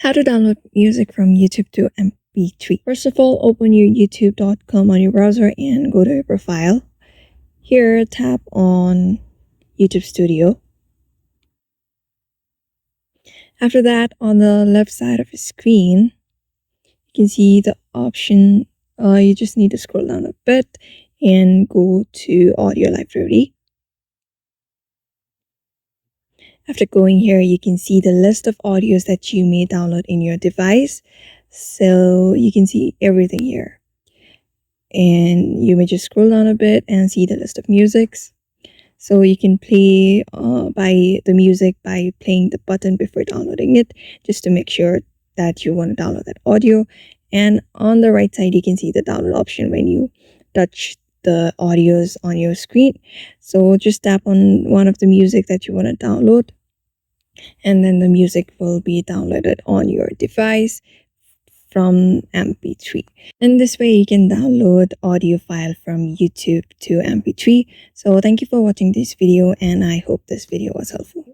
How to download music from YouTube to MP3. First of all, open your youtube.com on your browser and go to your profile. Here, tap on YouTube Studio. After that, on the left side of your screen, you can see the option. You just need to scroll down a bit and go to Audio Library. After going here, you can see the list of audios that you may download in your device. So you can see everything here. And you may just scroll down a bit and see the list of musics. So you can play by the music by playing the button before downloading it, just to make sure that you want to download that audio. And on the right side, you can see the download option when you touch the audios on your screen. So just tap on one of the music that you want to download, and then the music will be downloaded on your device from MP3. And this way you can download audio file from YouTube to MP3. So thank you for watching this video, and I hope this video was helpful.